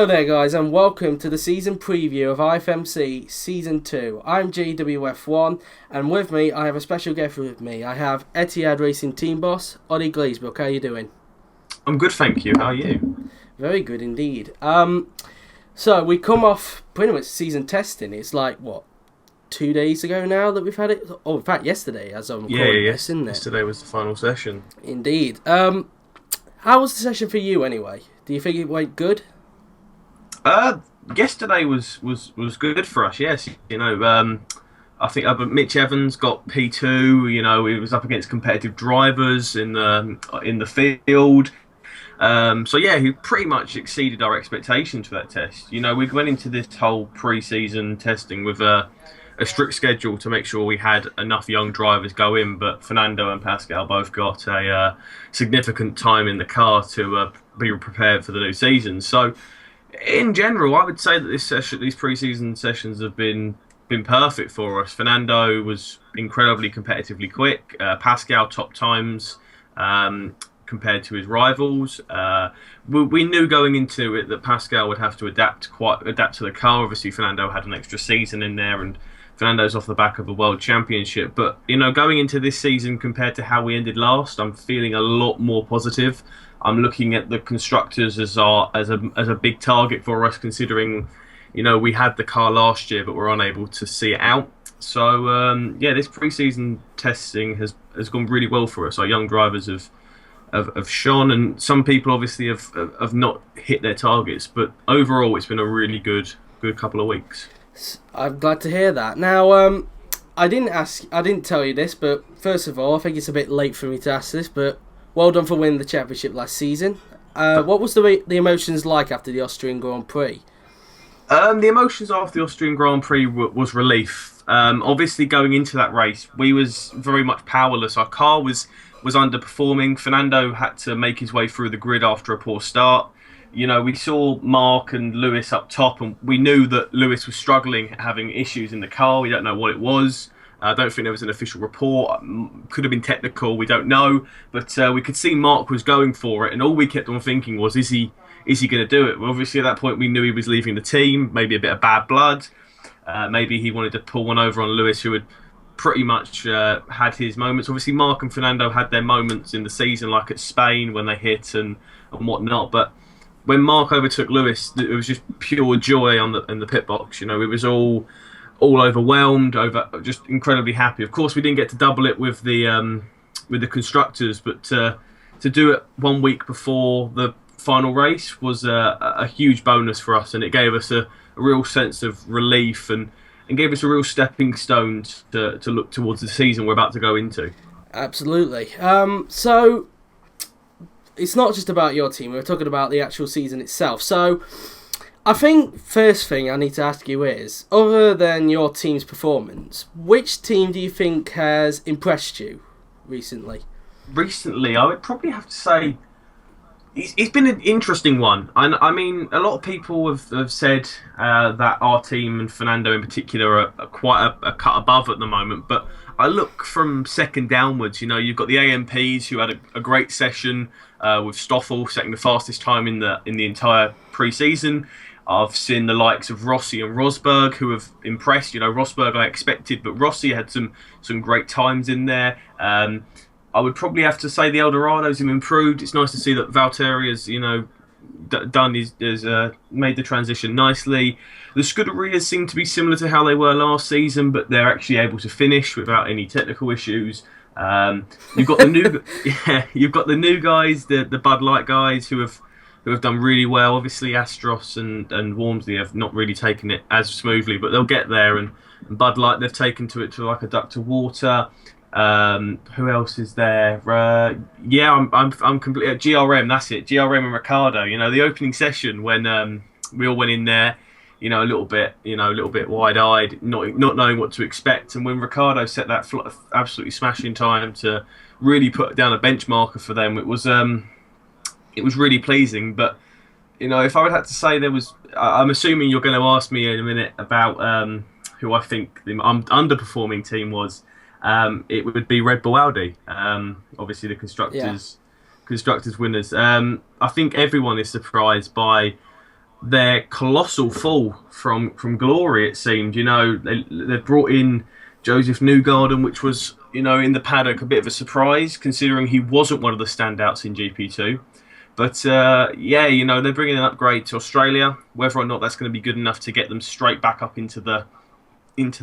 Hello there guys and welcome to the season preview of IFMC Season 2. I'm GWF1 and with me I have a special guest with me. I have Etihad Racing Team Boss, Ollie Glazebrook. How are you doing? I'm good, thank you. How are you? Very good indeed. So we come off pretty much season testing. It's like, 2 days ago now that we've had it? Oh, in fact, yesterday as I'm recording this, isn't it? Yesterday was the final session. Indeed. How was the session for you anyway? Do you think it went good? Yesterday was good for us. Yes, I think Mitch Evans got P2. He was up against competitive drivers in the field. He pretty much exceeded our expectations for that test. We went into this whole pre-season testing with a strict schedule to make sure we had enough young drivers go in, but Fernando and Pascal both got a significant time in the car to be prepared for the new season. So, in general, I would say that these pre-season sessions have been perfect for us. Fernando was incredibly competitively quick. Pascal top times compared to his rivals. We knew going into it that Pascal would have to adapt to the car. Obviously, Fernando had an extra season in there, and Fernando's off the back of a world championship. But going into this season compared to how we ended last, I'm feeling a lot more positive. I'm looking at the constructors as a big target for us, considering we had the car last year but were unable to see it out. So this pre-season testing has gone really well for us. Our young drivers have shone, and some people obviously have not hit their targets. But overall, it's been a really good couple of weeks. I'm glad to hear that. Now, I didn't tell you this, but first of all, I think it's a bit late for me to ask this, but well done for winning the championship last season. What was the emotions like after the Austrian Grand Prix? The emotions after the Austrian Grand Prix was relief. Obviously, going into that race, we was very much powerless. Our car was underperforming. Fernando had to make his way through the grid after a poor start. We saw Mark and Lewis up top, and we knew that Lewis was struggling, having issues in the car. We don't know what it was. I don't think there was an official report. Could have been technical. We don't know. But we could see Mark was going for it, and all we kept on thinking was, is he going to do it? Well, obviously, at that point, we knew he was leaving the team. Maybe a bit of bad blood. Maybe he wanted to pull one over on Lewis, who had pretty much had his moments. Obviously, Mark and Fernando had their moments in the season, like at Spain when they hit and whatnot. But when Mark overtook Lewis, it was just pure joy in the pit box. It was all overwhelmed, just incredibly happy. Of course, we didn't get to double it with the constructors, but to do it 1 week before the final race was a huge bonus for us, and it gave us a real sense of relief and gave us a real stepping stone to look towards the season we're about to go into. Absolutely. So it's not just about your team. We're talking about the actual season itself. So I think first thing I need to ask you is, other than your team's performance, which team do you think has impressed you recently? Recently, I would probably have to say it's been an interesting one. I mean, a lot of people have said that our team and Fernando in particular are quite a cut above at the moment. But I look from second downwards. You've got the AMPs who had a great session with Stoffel setting the fastest time in the entire pre-season. I've seen the likes of Rossi and Rosberg who have impressed. Rosberg I expected, but Rossi had some great times in there. I would probably have to say the Eldorados have improved. It's nice to see that Valtteri has, made the transition nicely. The Scuderias seem to be similar to how they were last season, but they're actually able to finish without any technical issues. You've got the new guys, the Bud Light guys who have done really well. Obviously, Astros and Wormsley have not really taken it as smoothly, but they'll get there. And Bud Light, they've taken to it to like a duck to water. Who else is there? I'm completely at GRM. That's it. GRM and Ricardo. The opening session when we all went in there, a little bit wide-eyed, not knowing what to expect. And when Ricardo set that absolutely smashing time to really put down a benchmarker for them, it was really pleasing. But if I would have to say I'm assuming you're going to ask me in a minute about who I think the underperforming team was. It would be Red Bull Audi. Obviously, the constructors winners. I think everyone is surprised by their colossal fall from glory. It seemed, they brought in Joseph Newgarden, which was, in the paddock a bit of a surprise considering he wasn't one of the standouts in GP2. But they're bringing an upgrade to Australia. Whether or not that's going to be good enough to get them straight back up into the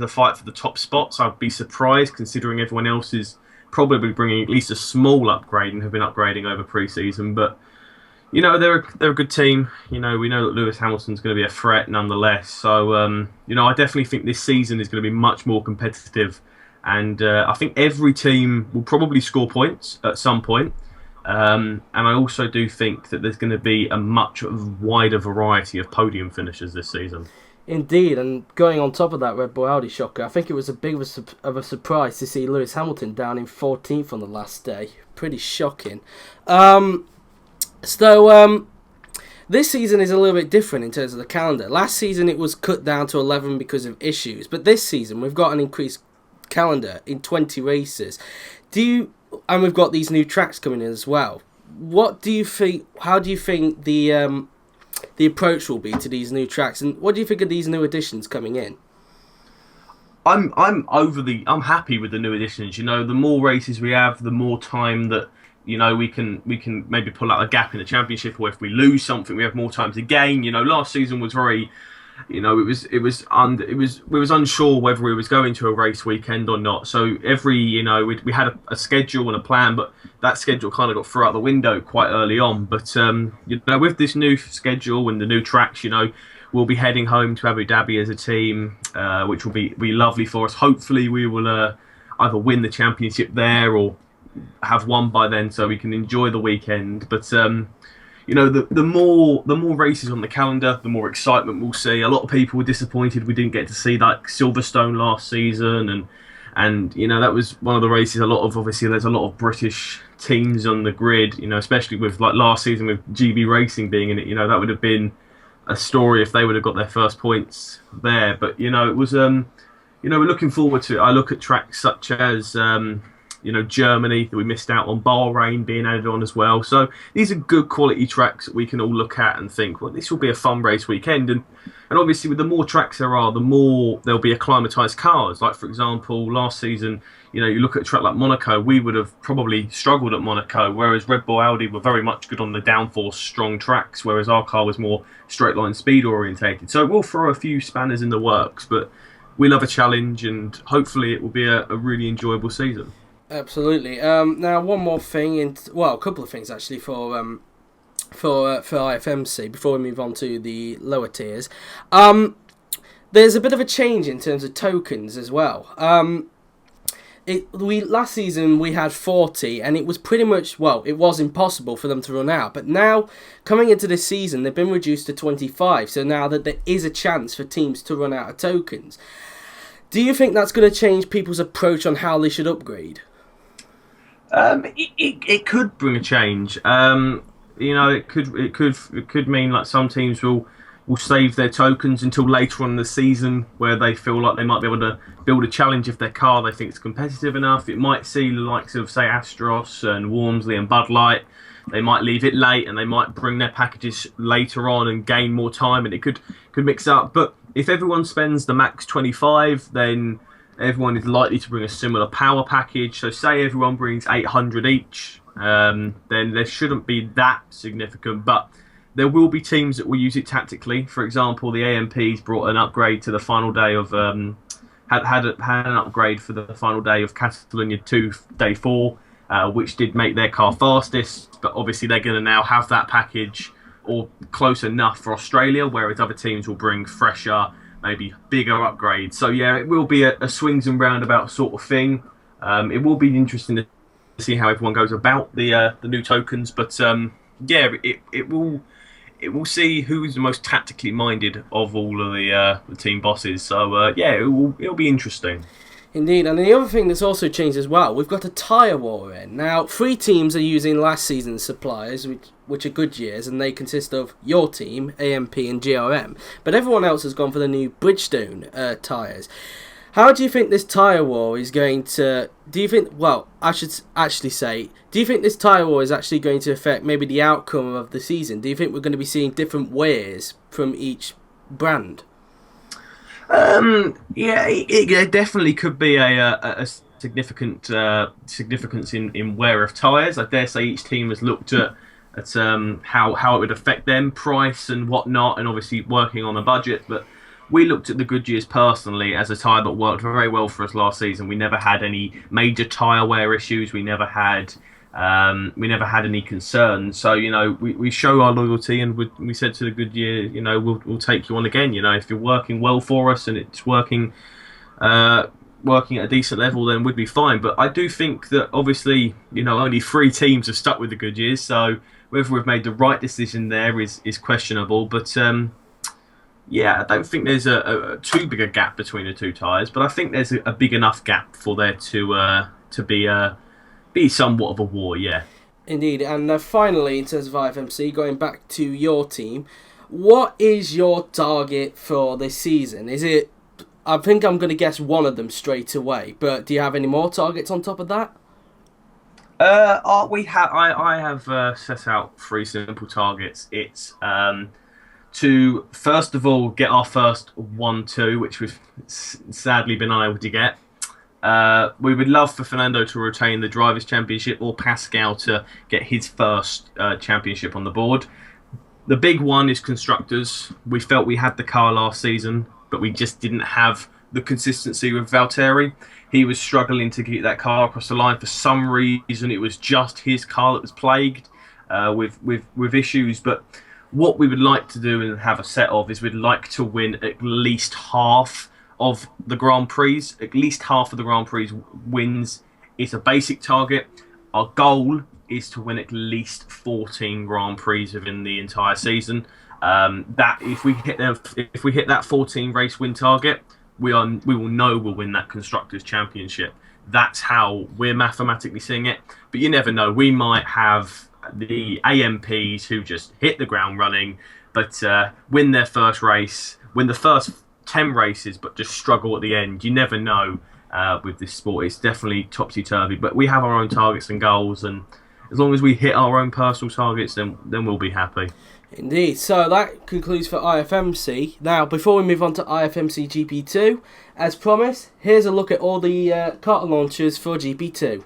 fight for the top spots, I'd be surprised considering everyone else is probably bringing at least a small upgrade and have been upgrading over pre-season. But they're a good team. We know that Lewis Hamilton's going to be a threat nonetheless. So I definitely think this season is going to be much more competitive, and I think every team will probably score points at some point. And I also do think that there's going to be a much wider variety of podium finishers this season. Indeed, and going on top of that Red Bull Audi shocker, I think it was a big of a surprise to see Lewis Hamilton down in 14th on the last day. Pretty shocking. This season is a little bit different in terms of the calendar. Last season it was cut down to 11 because of issues, but this season we've got an increased calendar in 20 races. And we've got these new tracks coming in as well. What do you think? How do you think the approach will be to these new tracks, and what do you think of these new additions coming in? I'm happy with the new additions. The more races we have, the more time that we can maybe pull out a gap in the championship, or if we lose something, we have more time to gain. Last season was very, we was unsure whether we was going to a race weekend or not. So we had a schedule and a plan, but that schedule kind of got thrown out the window quite early on. But with this new schedule and the new tracks, we'll be heading home to Abu Dhabi as a team, which will be lovely for us. Hopefully, we will either win the championship there or have won by then, so we can enjoy the weekend. But the more races on the calendar, the more excitement we'll see. A lot of people were disappointed we didn't get to see that Silverstone last season, and that was one of the races. Obviously there's a lot of British teams on the grid, especially with like last season with GB Racing being in it. That would have been a story if they would have got their first points there. But it was we're looking forward to it. I look at tracks such as Germany that we missed out on, Bahrain being added on as well. So these are good quality tracks that we can all look at and think, well, this will be a fun race weekend. And obviously with the more tracks there are, the more there'll be acclimatised cars. Like for example, last season, you look at a track like Monaco, we would have probably struggled at Monaco, whereas Red Bull Audi were very much good on the downforce strong tracks, whereas our car was more straight line speed orientated. So we'll throw a few spanners in the works, but we love a challenge, and hopefully it will be a really enjoyable season. Absolutely. Now, one more thing, a couple of things actually for IFMC before we move on to the lower tiers. There's a bit of a change in terms of tokens as well. Last season we had 40, and it was pretty much, it was impossible for them to run out. But now, coming into this season, they've been reduced to 25. So now that there is a chance for teams to run out of tokens, do you think that's going to change people's approach on how they should upgrade? It could bring a change. It could mean like some teams will save their tokens until later on in the season, where they feel like they might be able to build a challenge if their car they think is competitive enough. It might see the likes of, say, Astros and Walmsley and Bud Light. They might leave it late and they might bring their packages later on and gain more time, and it could mix up. But if everyone spends the max 25, then everyone is likely to bring a similar power package. So say everyone brings 800 each, then there shouldn't be that significant. But there will be teams that will use it tactically. For example, the AMPs brought an upgrade to the final day of had an upgrade for the final day of Catalonia 2 day 4, which did make their car fastest. But obviously they're going to now have that package or close enough for Australia, whereas other teams will bring fresher, maybe bigger upgrades. So yeah, it will be a swings and roundabouts sort of thing. It will be interesting to see how everyone goes about the new tokens, but it will see who's the most tactically minded of all of the team bosses. So it'll be interesting. Indeed, and the other thing that's also changed as well, we've got a tyre war in. Now, 3 teams are using last season's suppliers, which are Goodyears, and they consist of your team, AMP and GRM. But everyone else has gone for the new Bridgestone tyres. How do you think this tyre war is going to... Do you think... Well, I should actually say... Do you think this tyre war is actually going to affect maybe the outcome of the season? Do you think we're going to be seeing different ways from each brand? Yeah, it definitely could be a significant significance in wear of tyres. I dare say each team has looked at how it would affect them, price and whatnot, and obviously working on a budget. But we looked at the Goodyears personally as a tyre that worked very well for us last season. We never had any major tyre wear issues. We never had any concerns. So we show our loyalty, and we said to the Goodyear, we'll take you on again. If you're working well for us and it's working at a decent level, then we'd be fine. But I do think that obviously only 3 teams have stuck with the Goodyears, so whether we've made the right decision there is questionable. But yeah, I don't think there's a too big a gap between the 2 tyres, but I think there's a big enough gap for there to be somewhat of a war, yeah. Indeed, and finally, in terms of IFMC, going back to your team, what is your target for this season? Is it... I think I'm going to guess one of them straight away, but do you have any more targets on top of that? I have set out 3 simple targets. It's to, first of all, get our first 1-2, which we've sadly been unable to get. We would love for Fernando to retain the Drivers' Championship, or Pascal to get his first championship on the board. The big one is Constructors. We felt we had the car last season, but we just didn't have the consistency with Valtteri. He was struggling to get that car across the line. For some reason, it was just his car that was plagued with issues. But what we would like to do and have a set of is we'd like to win at least half of the Grand Prix. At least half of the Grand Prix wins. It's a basic target. Our goal is to win at least 14 Grand Prix within the entire season. That if we hit that 14 race win target, we will know we'll win that Constructors' Championship. That's how we're mathematically seeing it. But you never know. We might have the AMPs who just hit the ground running, but win their first race, win the first 10 races, but just struggle at the end. You never know with this sport. It's definitely topsy-turvy. But we have our own targets and goals, and as long as we hit our own personal targets, then we'll be happy. Indeed. So that concludes for IFMC. Now, before we move on to IFMC GP2, as promised, here's a look at all the kart launchers for GP2.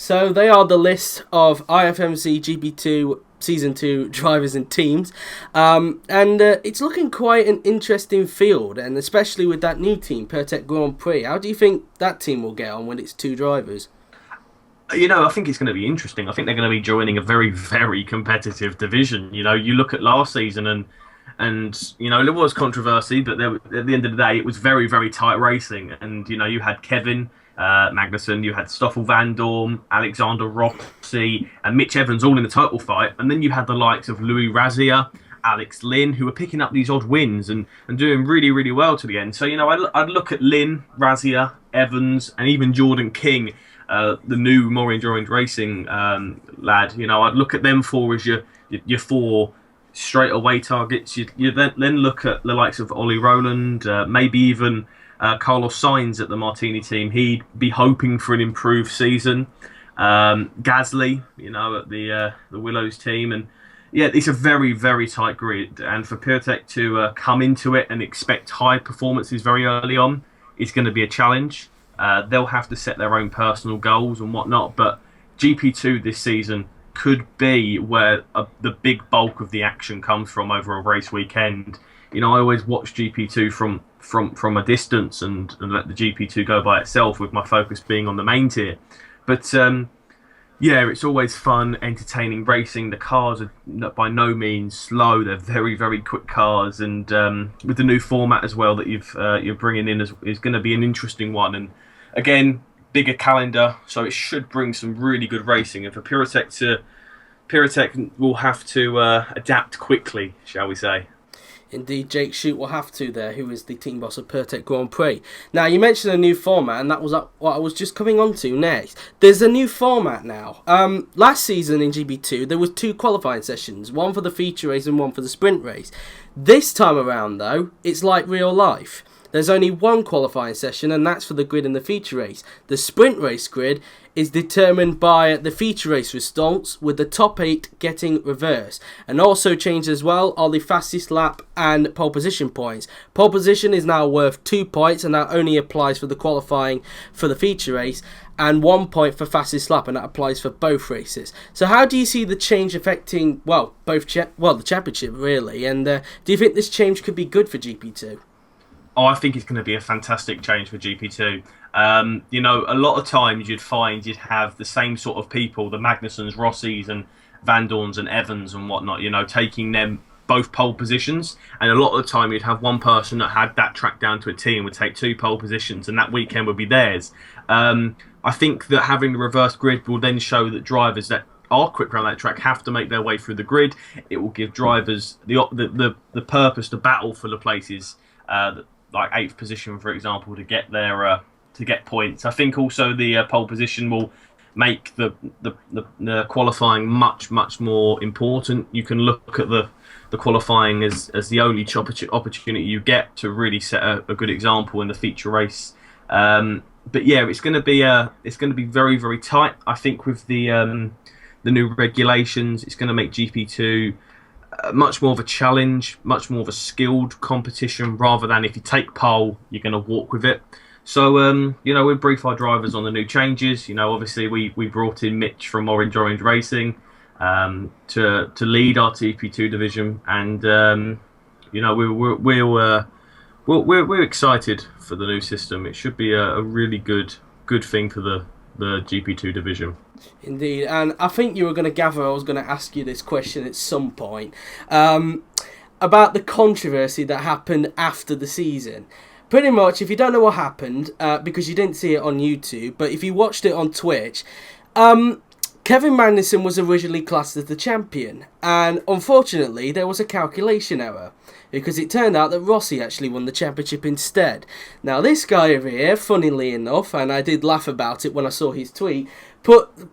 So they are the list of IFMC GP2 Season 2 drivers and teams. And it's looking quite an interesting field, and especially with that new team, Pertec Grand Prix. How do you think that team will get on when it's 2 drivers? I think it's going to be interesting. I think they're going to be joining a very, very competitive division. You look at last season and there was controversy, but at the end of the day, it was very, very tight racing. And, you had Kevin Magnussen, you had Stoffel Van Dorn, Alexander Rossi, and Mitch Evans all in the title fight. And then you had the likes of Louis Razia, Alex Lynn, who were picking up these odd wins and doing really, really well to the end. So, I'd look at Lynn, Razia, Evans, and even Jordan King, the new more enjoying racing lad. I'd look at them four as your 4 straight away targets. You then look at the likes of Ollie Rowland, maybe even Carlos Sainz at the Martini team. He'd be hoping for an improved season. Gasly, at the Willows team, and it's a very, very tight grid. And for PureTech to come into it and expect high performances very early on is going to be a challenge. They'll have to set their own personal goals and whatnot, but GP2 this season could be where the big bulk of the action comes from over a race weekend. I always watch GP2 from a distance and let the GP2 go by itself, with my focus being on the main tier. But it's always fun, entertaining racing. The cars are by no means slow. They're very, very quick cars, and with the new format as well that you're bringing in is going to be an interesting one. And again, bigger calendar, so it should bring some really good racing. And for PureTech will have to adapt quickly, shall we say. Indeed, Jake Shute will have to there, who is the team boss of PureTech Grand Prix. Now, you mentioned a new format, and that was what I was just coming on to next. There's a new format now. Last season in GB2, there was 2 qualifying sessions, one for the feature race and one for the sprint race. This time around, though, it's like real life. There's only 1 qualifying session, and that's for the grid and the feature race. The sprint race grid is determined by the feature race results, with the top 8 getting reversed. And also changed as well are the fastest lap and pole position points. Pole position is now worth 2 points, and that only applies for the qualifying for the feature race, and 1 point for fastest lap, and that applies for both races. So how do you see the change affecting, the championship really? And do you think this change could be good for GP2? I think it's going to be a fantastic change for GP2. A lot of times you'd have the same sort of people, the Magnussens, Rossis and Van Dorns and Evans and whatnot, taking them both pole positions. And a lot of the time you'd have one person that had that track down to a T and would take 2 pole positions, and that weekend would be theirs. I think that having the reverse grid will then show that drivers that are quick around that track have to make their way through the grid. It will give drivers the purpose to battle for the places, like 8th position, for example, to get their to get points. I think also the pole position will make the qualifying much, much more important. You can look at the qualifying as the only opportunity you get to really set a good example in the feature race. But it's going to be very, very tight. I think with the new regulations, it's going to make GP2 much more of a challenge, much more of a skilled competition, rather than if you take pole, you're going to walk with it. So, we'll brief our drivers on the new changes. Obviously we brought in Mitch from Orange Racing to lead our TP2 division, and we're excited for the new system. It should be a really good thing for the GP2 division. Indeed, and I think you were going to gather I was going to ask you this question at some point about the controversy that happened after the season. Pretty much, if you don't know what happened, because you didn't see it on YouTube, but if you watched it on Twitch, Kevin Magnussen was originally classed as the champion, and unfortunately there was a calculation error, because it turned out that Rossi actually won the championship instead. Now this guy over here, funnily enough, and I did laugh about it when I saw his tweet,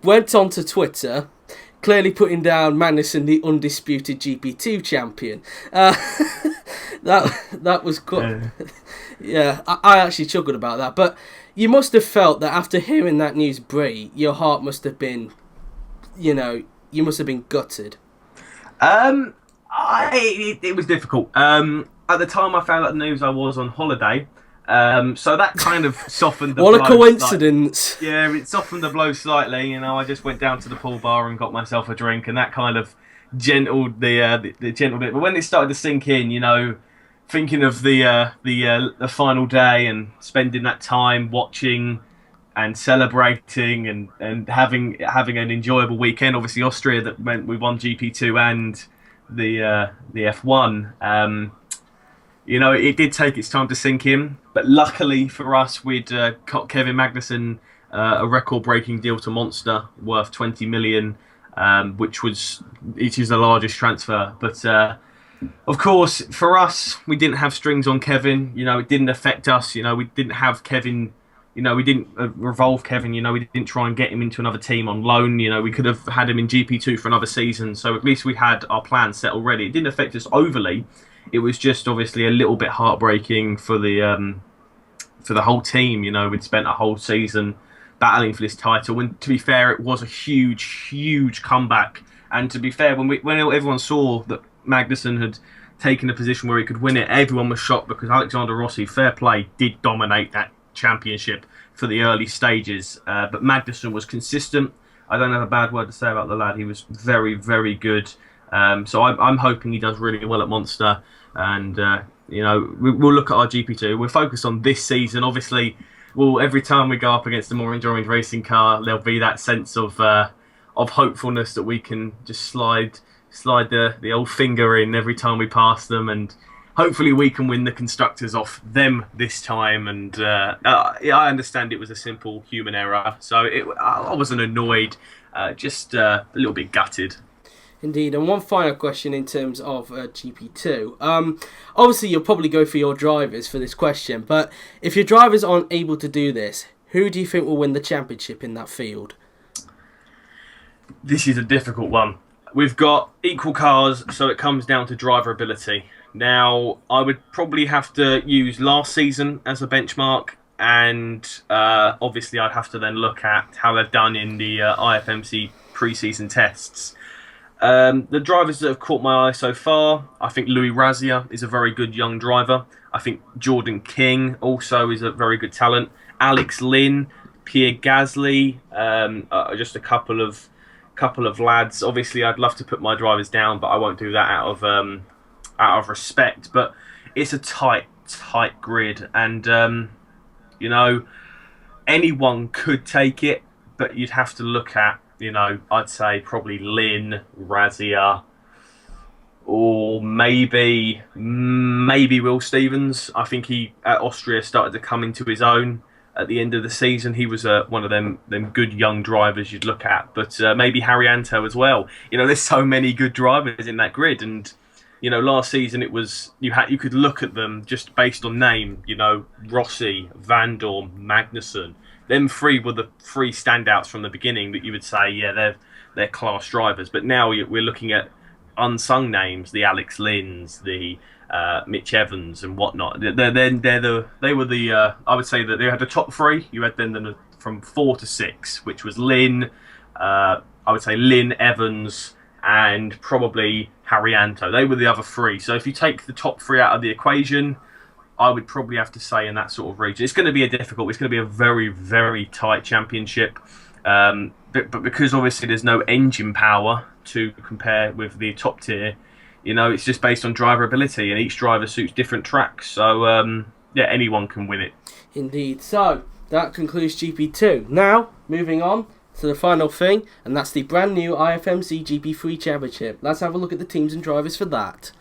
went onto Twitter, clearly putting down Magnussen the undisputed GP2 champion. That was good. Yeah, I actually chuckled about that, but you must have felt that after hearing that news, Prix, your heart must have been, you must have been gutted. It was difficult. At the time I found out the news, I was on holiday, So that kind of softened the What blow. a coincidence. Yeah, it softened the blow slightly. You know, I just went down to the pool bar and got myself a drink, and that kind of gentled the gentled it. But when it started to sink in, you know, thinking of the final day and spending that time watching and celebrating and having an enjoyable weekend. Obviously, Austria, that meant we won GP2 and the F1. You know, it did take its time to sink in, but luckily for us, we'd got Kevin Magnussen a record-breaking deal to Monster worth 20 million, which is the largest transfer. But of course, for us, we didn't have strings on Kevin. You know, it didn't affect us. You know, we didn't have Kevin. You know, we didn't revolve Kevin. You know, we didn't try and get him into another team on loan. You know, we could have had him in GP2 for another season. So at least we had our plan set already. It didn't affect us overly. It was just obviously a little bit heartbreaking for the whole team. You know, we'd spent a whole season battling for this title. And to be fair, it was a huge, huge comeback. And to be fair, when everyone saw that Magnussen had taken a position where he could win it, everyone was shocked because Alexander Rossi, fair play, did dominate that championship for the early stages. But Magnussen was consistent. I don't have a bad word to say about the lad. He was very, very good. So I'm hoping he does really well at Monster. And, you know, we'll look at our GP2. We're focused on this season. Obviously, every time we go up against a more enduring racing car, there'll be that sense of hopefulness that we can just slide the old finger in every time we pass them, and hopefully we can win the constructors off them this time. And I understand it was a simple human error, so I wasn't annoyed, just a little bit gutted. Indeed, and one final question in terms of GP2. Obviously, you'll probably go for your drivers for this question, but if your drivers aren't able to do this, who do you think will win the championship in that field? This is a difficult one. We've got equal cars, so it comes down to driver ability. Now, I would probably have to use last season as a benchmark, and obviously I'd have to then look at how they've done in the IFMC pre-season tests. The drivers that have caught my eye so far, I think Louis Razia is a very good young driver. I think Jordan King also is a very good talent. Alex Lynn, Pierre Gasly, just a couple of lads. Obviously, I'd love to put my drivers down, but I won't do that out of respect. But it's a tight grid, and you know, anyone could take it, but you'd have to look at, you know, I'd say probably Lynn, Razia, or maybe Will Stevens. I think he at Austria started to come into his own at the end of the season. He was one of them good young drivers you'd look at, but maybe Haryanto as well. You know, there's so many good drivers in that grid, and you know, last season it was you could look at them just based on name. You know, Rossi, Van Dorn, Magnussen. Them three were the three standouts from the beginning that you would say, yeah, they're class drivers. But now we're looking at unsung names, the Alex Lynns, the Mitch Evans and whatnot. They were the I would say that they had the top three. You had then from 4 to 6, which was Lynn, I would say Lynn, Evans, and probably Haryanto. They were the other three. So if you take the top three out of the equation, I would probably have to say in that sort of region. It's going to be it's going to be a very, very tight championship. But because obviously there's no engine power to compare with the top tier, you know, it's just based on driver ability, and each driver suits different tracks. So, yeah, anyone can win it. Indeed. So, that concludes GP2. Now, moving on to the final thing, and that's the brand new IFMC GP3 Championship. Let's have a look at the teams and drivers for that.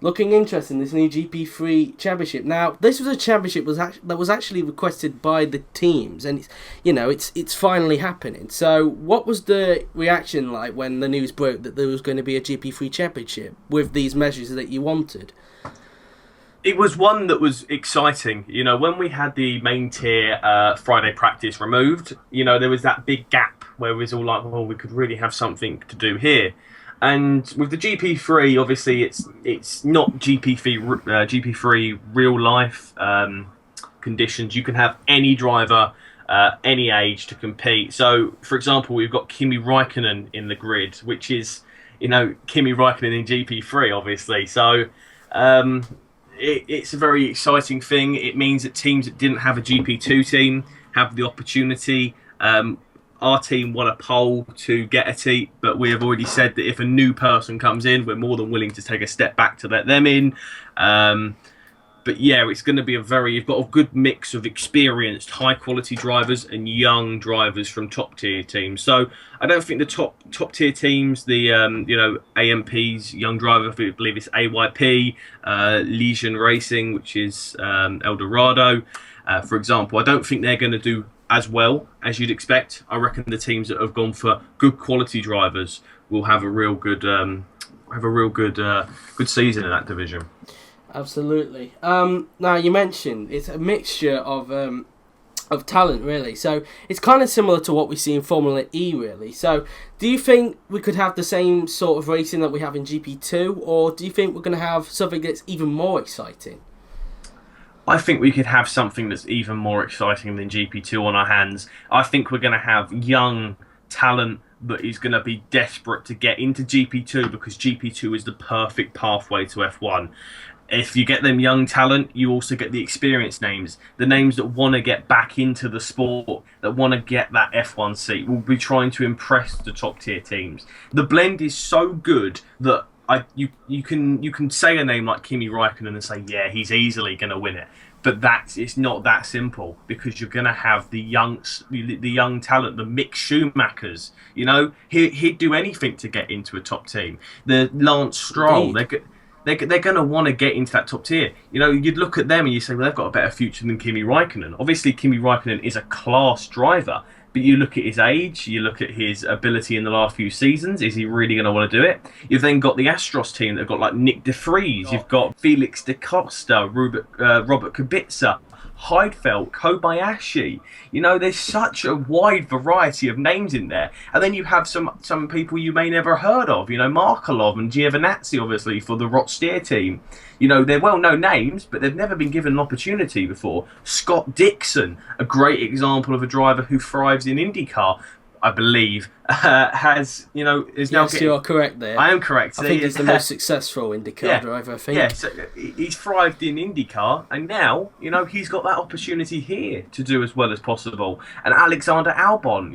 looking interesting. This new GP3 championship. Now, this was a championship that was actually requested by the teams, and it's finally happening. So, what was the reaction like when the news broke that there was going to be a GP3 championship with these measures that you wanted? It was one that was exciting. When we had the main tier Friday practice removed, there was that big gap where it was all like, well, we could really have something to do here. And with the GP3, obviously, it's not GP3 real life conditions. You can have any driver, any age to compete. So, for example, we've got Kimi Räikkönen in the grid, which is, Kimi Räikkönen in GP3, obviously. So, it's a very exciting thing. It means that teams that didn't have a GP2 team have the opportunity. Our team won a poll to get a team, but we have already said that if a new person comes in, we're more than willing to take a step back to let them in. But yeah, it's going to be you've got a good mix of experienced, high-quality drivers and young drivers from top-tier teams. So I don't think the top-tier teams, the AMP's young driver, I believe it's AYP, Legion Racing, which is Eldorado, for example, I don't think they're going to do as well as you'd expect. I reckon the teams that have gone for good quality drivers will have a real good good season in that division. Absolutely. Now you mentioned it's a mixture of talent, really. So it's kind of similar to what we see in Formula E, really. So do you think we could have the same sort of racing that we have in GP2, or do you think we're going to have something that's even more exciting? I think we could have something that's even more exciting than GP2 on our hands. I think we're going to have young talent that is going to be desperate to get into GP2 because GP2 is the perfect pathway to F1. If you get them young talent, you also get the experienced names. The names that want to get back into the sport, that want to get that F1 seat, will be trying to impress the top tier teams. The blend is so good that you can say a name like Kimi Räikkönen and say, yeah, he's easily going to win it. But it's not that simple because you're going to have the young talent, the Mick Schumachers. He'd do anything to get into a top team. The Lance Stroll, they're going to want to get into that top tier. You'd look at them and you say, well, they've got a better future than Kimi Räikkönen. Obviously, Kimi Räikkönen is a class driver, but you look at his age, you look at his ability in the last few seasons. Is he really going to want to do it? You've then got the Astros team that have got like Nick De Vries. You've got Felix da Costa, Robert Kubica, Heidfeld, Kobayashi. There's such a wide variety of names in there. And then you have some people you may never heard of. Markelov and Giovinazzi, obviously, for the Rotsteer team. They're well-known names, but they've never been given an opportunity before. Scott Dixon, a great example of a driver who thrives in IndyCar, I believe, is now Yes, you're correct there. I am correct. I think he's the most successful IndyCar driver, I think. Yeah, so he's thrived in IndyCar, and now, he's got that opportunity here to do as well as possible. And Alexander Albon,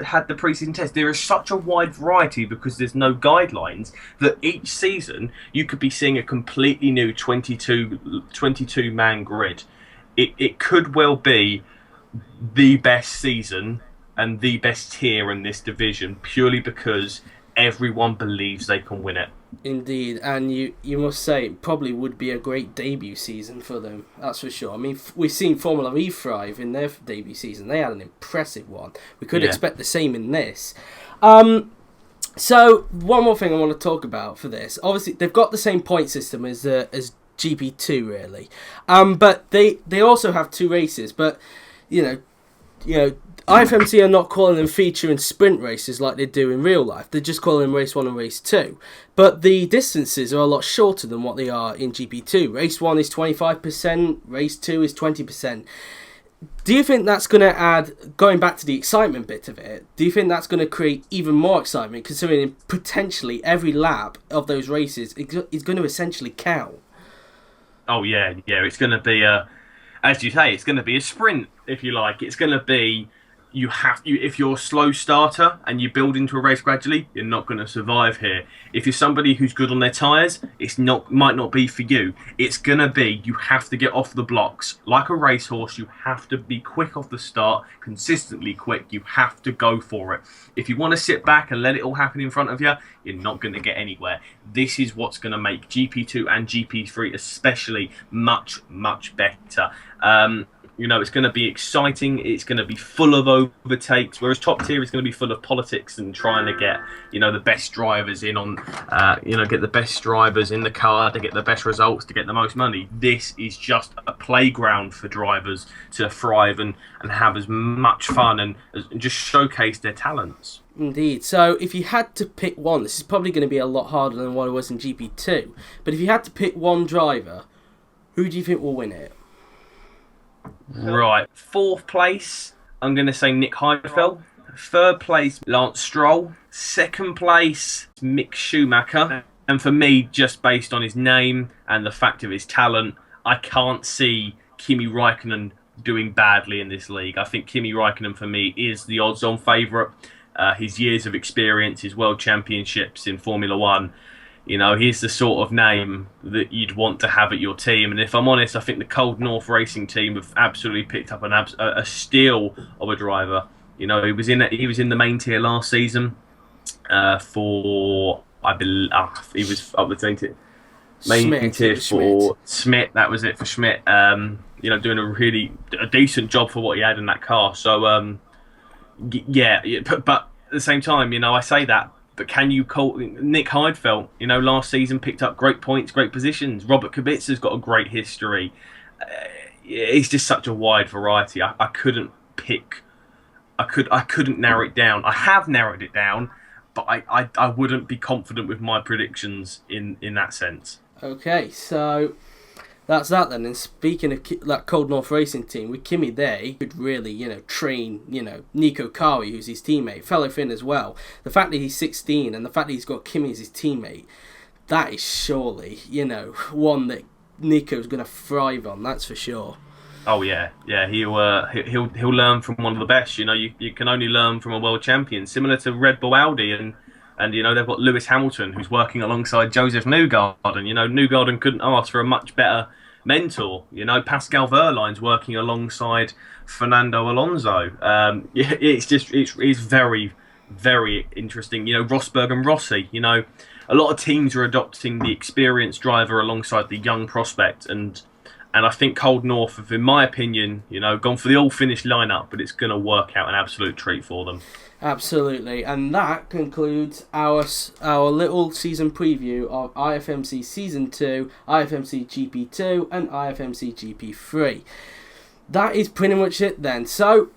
had the preseason test. There is such a wide variety because there's no guidelines that each season you could be seeing a completely new 22-man grid. It could well be the best season and the best tier in this division purely because everyone believes they can win it. Indeed, and you must say it probably would be a great debut season for them, that's for sure. I mean, we've seen Formula E thrive in their debut season. They had an impressive one. We could expect the same in this. So, one more thing I want to talk about for this. Obviously, they've got the same point system as GP2, really. But they also have two races, but, IFMC are not calling them feature and sprint races like they do in real life. They're just calling them race 1 and race 2. But the distances are a lot shorter than what they are in GP2. Race 1 is 25%, race 2 is 20%. Do you think that's going to add, going back to the excitement bit of it, do you think that's going to create even more excitement considering potentially every lap of those races is going to essentially count? Oh, yeah. It's going to be as you say, it's going to be a sprint, if you like. It's going to be, if you're a slow starter and you build into a race gradually, you're not going to survive here. If you're somebody who's good on their tyres, might not be for you. It's going to be, you have to get off the blocks. Like a racehorse, you have to be quick off the start, consistently quick. You have to go for it. If you want to sit back and let it all happen in front of you, you're not going to get anywhere. This is what's going to make GP2 and GP3 especially much, much better. It's going to be exciting. It's going to be full of overtakes, whereas top tier is going to be full of politics and trying to get, the best drivers in on, get the best drivers in the car to get the best results, to get the most money. This is just a playground for drivers to thrive and have as much fun and just showcase their talents. Indeed. So if you had to pick one, this is probably going to be a lot harder than what it was in GP2, but if you had to pick one driver, who do you think will win it? Right. 4th place, I'm going to say Nick Heidfeld. 3rd place, Lance Stroll. 2nd place, Mick Schumacher. And for me, just based on his name and the fact of his talent, I can't see Kimi Räikkönen doing badly in this league. I think Kimi Räikkönen, for me, is the odds-on favourite. His years of experience, his world championships in Formula One, he's the sort of name that you'd want to have at your team. And if I'm honest, I think the Cold North Racing team have absolutely picked up a steal of a driver. He was in the main tier last season for, I believe, he was up the main tier for Schmidt. That was it for Schmidt. Doing a decent job for what he had in that car. So but at the same time, I say that. But can you call Nick Heidfeld? Last season picked up great points, great positions. Robert Kubica's got a great history. It's just such a wide variety. I couldn't pick. I couldn't narrow it down. I have narrowed it down, but I wouldn't be confident with my predictions in that sense. Okay, so that's that then. And speaking of that Cold North Racing team, with Kimi there, he could really, train, Nico Kari, who's his teammate, fellow Finn as well. The fact that he's 16 and the fact that he's got Kimi as his teammate, that is surely, one that Nico's going to thrive on, that's for sure. Oh yeah, he'll learn from one of the best. You can only learn from a world champion, similar to Red Bull Audi and they've got Lewis Hamilton, who's working alongside Joseph Newgarden. Newgarden couldn't ask for a much better mentor. Pascal Wehrlein's working alongside Fernando Alonso. It's very, very interesting. Rosberg and Rossi. A lot of teams are adopting the experienced driver alongside the young prospect, and I think Cold North have, in my opinion, gone for the all-Finnish lineup, but it's going to work out an absolute treat for them. Absolutely, and that concludes our little season preview of IFMC Season 2, IFMC GP2 and IFMC GP3. That is pretty much it then. So,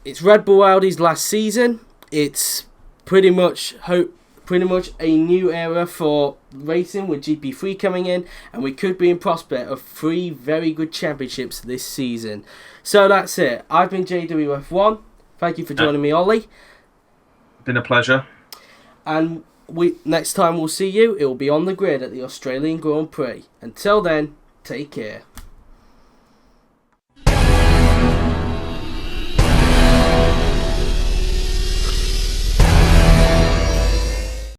it's Red Bull Audi's last season. It's pretty much a new era for racing with GP3 coming in, and we could be in prospect of 3 very good championships this season. So that's it. I've been JWF1. Thank you for joining me, Ollie. Been a pleasure. And next time we'll see you, it will be on the grid at the Australian Grand Prix. Until then, take care.